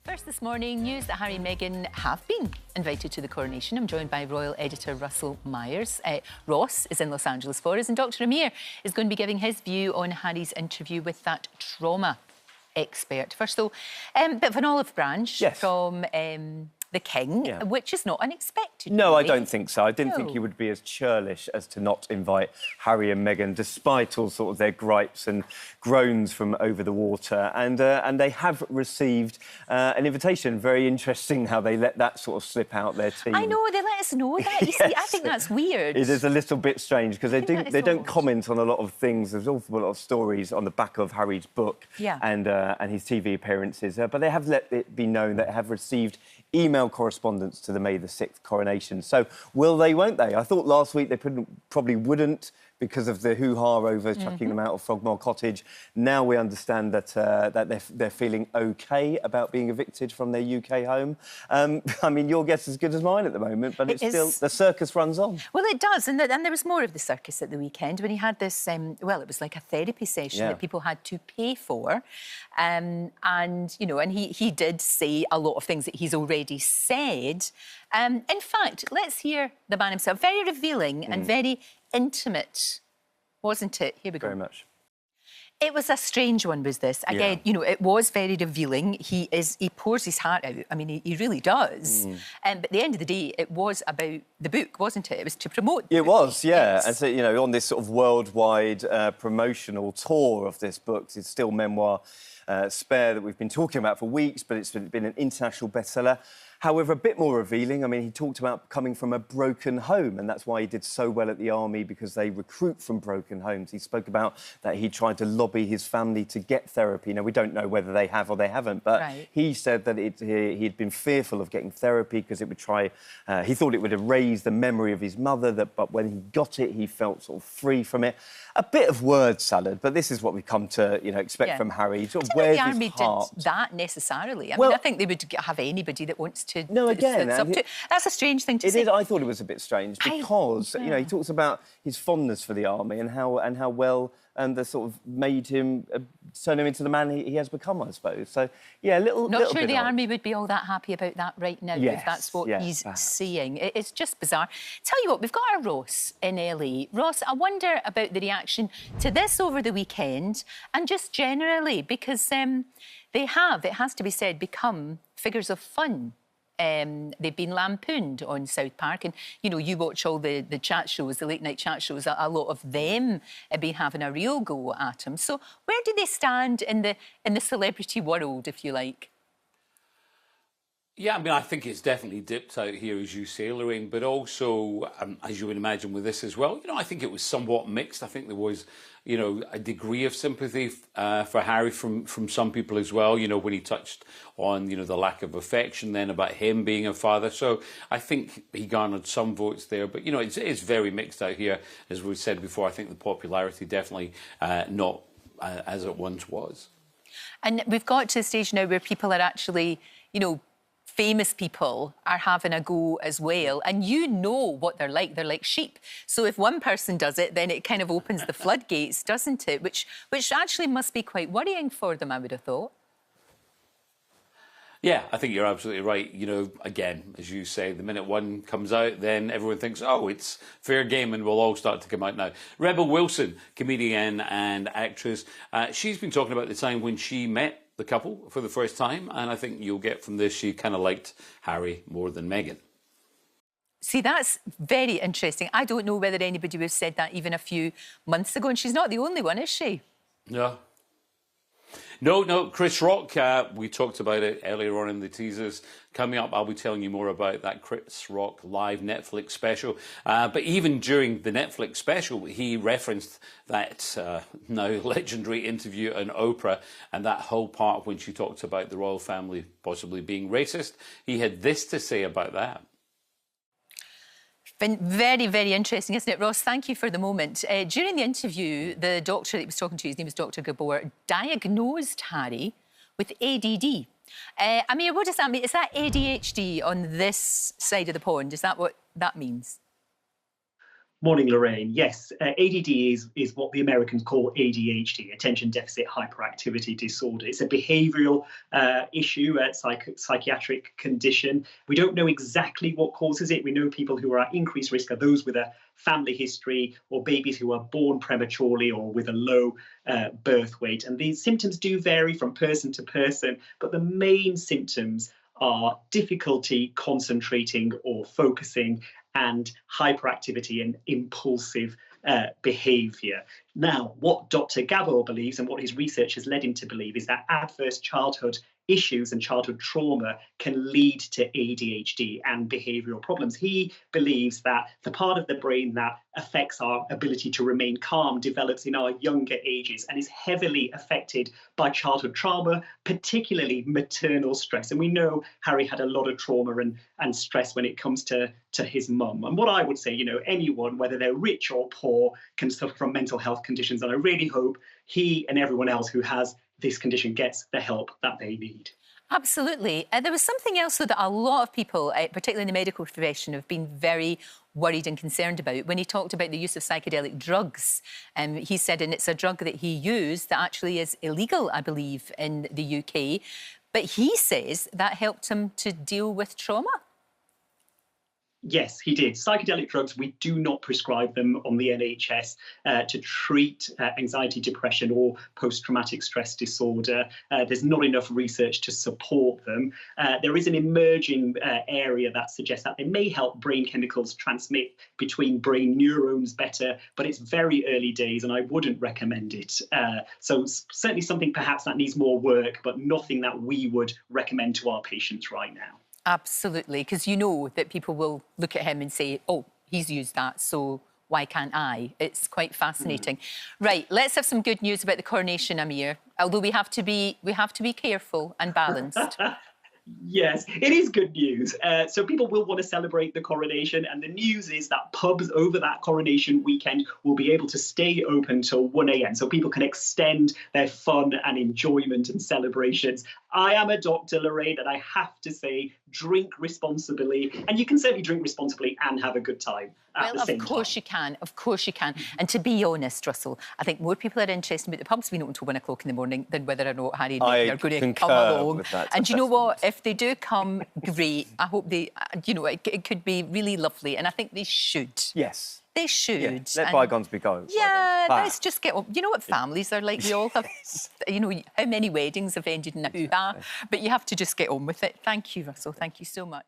First this morning, news that Harry and Meghan have been invited to the Coronation. I'm joined by royal editor Russell Myers. Ross is in Los Angeles for us, and Dr Amir is going to be giving his view on Harry's interview with that trauma expert. First, though, a bit of an olive branch from the King, which is not unexpected. No, I don't think so. I didn't think he would be as churlish as to not invite Harry and Meghan, despite all sort of their gripes and groans from over the water. And they have received an invitation. Very interesting how they let that sort of slip out their team. I know, they let us know that. You see, I think that's weird. It is a little bit strange because they don't comment on a lot of things. There's an awful lot of stories on the back of Harry's book and his TV appearances. But they have let it be known that they have received email correspondence to the May the 6th coronation. So will they, won't they? I thought last week they probably wouldn't because of the hoo-ha over chucking them out of Frogmore Cottage. Now we understand that they're feeling OK about being evicted from their UK home. I mean, your guess is as good as mine at the moment, but it's still... The circus runs on. Well, it does, and there was more of the circus at the weekend when he had this, well, it was like a therapy session that people had to pay for. And, you know, and he did say a lot of things that he's already said. In fact, let's hear the man himself. Very revealing and very intimate, wasn't it? Here we go. Very much. It was a strange one, was this? Again, you know, it was very revealing. He pours his heart out. I mean, he really does. But at the end of the day, it was about the book, wasn't it? It was to promote the book. It was, yeah. And so, you know, on this sort of worldwide promotional tour of this book, it's still memoir Spare that we've been talking about for weeks, but it's been an international bestseller. However, a bit more revealing. I mean, he talked about coming from a broken home, and that's why he did so well at the army, because they recruit from broken homes. He spoke about that he tried to lobby his family to get therapy. Now, we don't know whether they have or they haven't, but he said that he'd been fearful of getting therapy because it would he thought it would erase the memory of his mother, but when he got it, he felt sort of free from it. A bit of word salad, but this is what we come to, you know, expect from Harry. Sort of where's the army his heart? did that necessarily. I mean, I think they would have anybody that wants to... No, again... That's a strange thing to say. It is. I thought it was a bit strange because, you know, he talks about his fondness for the army and how well they sort of made him, turn him into the man he has become, I suppose. So, yeah, Not sure the army would be all that happy about that right now, if that's what he's saying. It's just bizarre. Tell you what, we've got our Ross in LA. Ross, I wonder about the reaction to this over the weekend and just generally, because they have, it has to be said, become figures of fun. They've been lampooned on South Park, and you know, you watch all the chat shows, the late night chat shows. A lot of them have been having a real go at him. So, where do they stand in the celebrity world, if you like? Yeah, I mean, I think it's definitely dipped out here, as you say, Lorraine, but also, as you would imagine with this as well, you know, I think it was somewhat mixed. I think there was, you know, a degree of sympathy for Harry from some people as well, you know, when he touched on, you know, the lack of affection then about him being a father. So I think he garnered some votes there. But, you know, it's very mixed out here. As we said before, I think the popularity definitely not as it once was. And we've got to the stage now where people are actually, you know, famous people are having a go as well, and you know what they're like sheep. So if one person does it, then it kind of opens the floodgates, doesn't it? Which actually must be quite worrying for them, I would have thought. Yeah, I think you're absolutely right. You know, again, as you say, the minute one comes out, then everyone thinks, oh, it's fair game and we'll all start to come out now. Rebel Wilson, comedian and actress, she's been talking about the time when she met the couple for the first time, and I think you'll get from this she kind of liked Harry more than Meghan. See, that's very interesting. I don't know whether anybody would have said that even a few months ago, and she's not the only one, is she? No, Chris Rock, we talked about it earlier on in the teasers. Coming up, I'll be telling you more about that Chris Rock live Netflix special. But even during the Netflix special, he referenced that now legendary interview on Oprah and that whole part when she talked about the royal family possibly being racist. He had this to say about that. Been very, very interesting, isn't it, Ross? Thank you for the moment. During the interview, the doctor that he was talking to, his name was Dr Gabor, diagnosed Harry with ADD. Amir, what does that mean? Is that ADHD on this side of the pond? Is that what that means? Morning, Lorraine. Yes, ADD is what the Americans call ADHD, attention deficit hyperactivity disorder. It's a behavioural issue, a psychiatric condition. We don't know exactly what causes it. We know people who are at increased risk are those with a family history or babies who are born prematurely or with a low birth weight. And these symptoms do vary from person to person, but the main symptoms are difficulty concentrating or focusing and hyperactivity and impulsive behaviour. Now, what Dr Gabor believes and what his research has led him to believe is that adverse childhood issues and childhood trauma can lead to ADHD and behavioural problems. He believes that the part of the brain that affects our ability to remain calm develops in our younger ages and is heavily affected by childhood trauma, particularly maternal stress. And we know Harry had a lot of trauma and stress when it comes to his mum. And what I would say, anyone, whether they're rich or poor, can suffer from mental health conditions. And I really hope he and everyone else who has this condition gets the help that they need. Absolutely. There was something else that a lot of people, particularly in the medical profession, have been very worried and concerned about. When he talked about the use of psychedelic drugs, he said, and it's a drug that he used that actually is illegal, I believe, in the UK. But he says that helped him to deal with trauma. Yes, he did. Psychedelic drugs, we do not prescribe them on the NHS to treat anxiety, depression or post-traumatic stress disorder. There's not enough research to support them. There is an emerging area that suggests that they may help brain chemicals transmit between brain neurons better, but it's very early days and I wouldn't recommend it. So certainly something perhaps that needs more work, but nothing that we would recommend to our patients right now. Absolutely, because you know that people will look at him and say, oh, he's used that, so why can't I? It's quite fascinating. Right, let's have some good news about the coronation, Amir. Although we have to be careful and balanced. Yes, it is good news. So people will want to celebrate the coronation, and the news is that pubs over that coronation weekend will be able to stay open till 1 a.m. so people can extend their fun and enjoyment and celebrations. I am a doctor, Lorraine, and I have to say, drink responsibly. And you can certainly drink responsibly and have a good time at the same time. Well, of course you can. Of course you can. And to be honest, Russell, I think more people are interested about the pubs being open until 1 o'clock in the morning than whether or not Harry and Meghan are going to come along. And you know what? If they do come, great. I hope they, it could be really lovely. And I think they should. Yes. They should. Yeah, let bygones be bygones. Yeah, let's just get on. You know what families are like? We all have, how many weddings have ended in a hoo-ha? But you have to just get on with it. Thank you, Russell. Thank you so much.